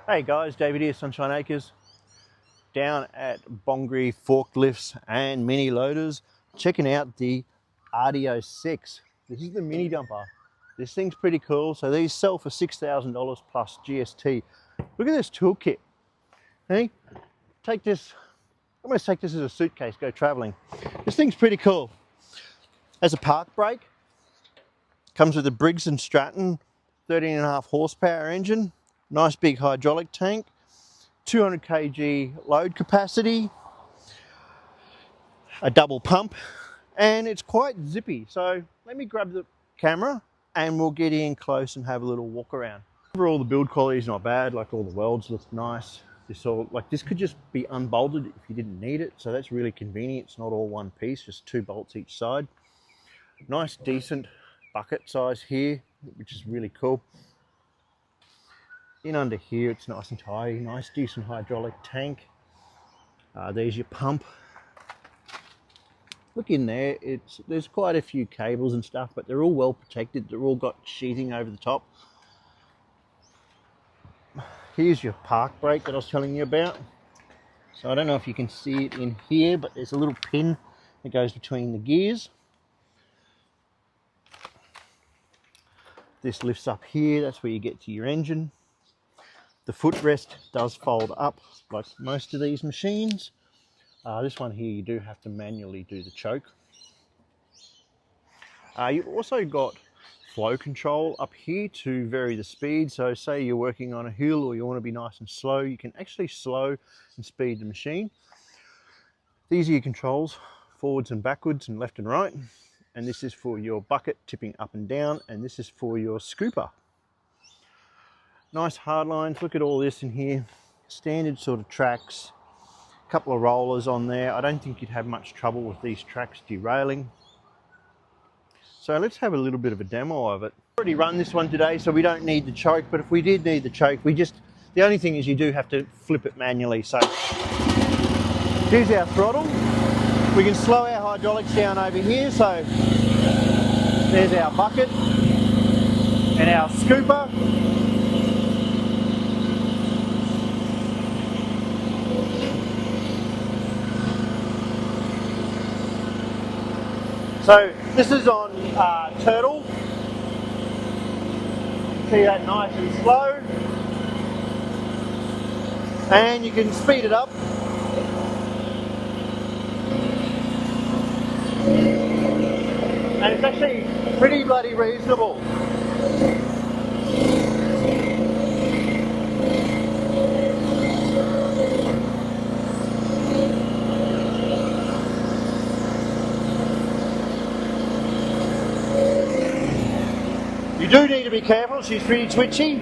Hey guys, David here, Sunshine Acres, down at Bongri Forklifts and Mini Loaders, checking out the RD06. This is the mini dumper. This thing's pretty cool. So these sell for $6,000 plus GST. Look at this toolkit. Hey, take this, almost take this as a suitcase, go traveling. This thing's pretty cool. Has a park brake, comes with a Briggs & Stratton 13.5 horsepower engine, nice big hydraulic tank, 200 kg load capacity, a double pump, and it's quite zippy. So let me grab the camera and we'll get in close and have a little walk around. Overall, the build quality is not bad. Like, all the welds look nice. This could just be unbolted if you didn't need it, so that's really convenient. It's not all one piece, just 2 bolts each side. Nice decent bucket size here, which is really cool. In under here, it's nice and tidy, nice decent hydraulic tank. There's your pump. Look in there, there's quite a few cables and stuff, but they're all well protected. They're all got sheathing over the top. Here's your park brake that I was telling you about. So I don't know if you can see it in here, but there's a little pin that goes between the gears. This lifts up here, that's where you get to your engine. The footrest does fold up like most of these machines. This one here, you do have to manually do the choke. You've also got flow control up here to vary the speed. So say you're working on a hill or you want to be nice and slow, you can actually slow and speed the machine. These are your controls, forwards and backwards and left and right. And this is for your bucket tipping up and down, and this is for your scooper. Nice hard lines. Look at all this in here. Standard sort of tracks. A couple of rollers on there. I don't think you'd have much trouble with these tracks derailing. So let's have a little bit of a demo of it. I've already run this one today, so we don't need the choke, but if we did need the choke, the only thing is you do have to flip it manually. So here's our throttle. We can slow our hydraulics down over here. So there's our bucket and our scooper. So this is on turtle. See that, nice and slow. And you can speed it up. And it's actually pretty bloody reasonable. You do need to be careful, she's pretty twitchy.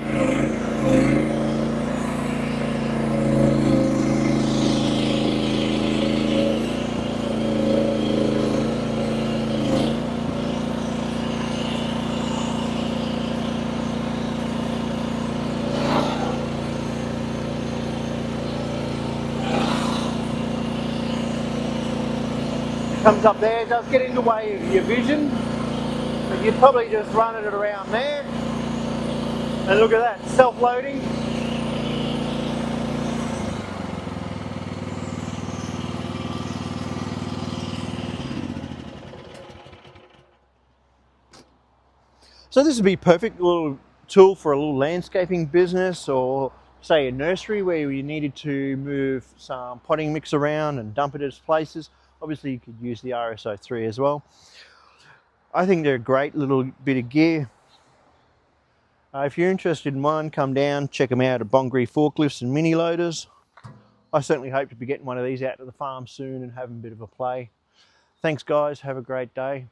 Comes up there, it does get in the way of your vision. But you'd probably just run it around there. And look at that, self-loading. So this would be a perfect little tool for a little landscaping business, or say a nursery where you needed to move some potting mix around and dump it at places. Obviously you could use the RS03 as well. I think they're a great little bit of gear. If you're interested in one, come down, check them out at Bongri Forklifts and Mini Loaders. I certainly hope to be getting one of these out to the farm soon and having a bit of a play. Thanks guys, have a great day.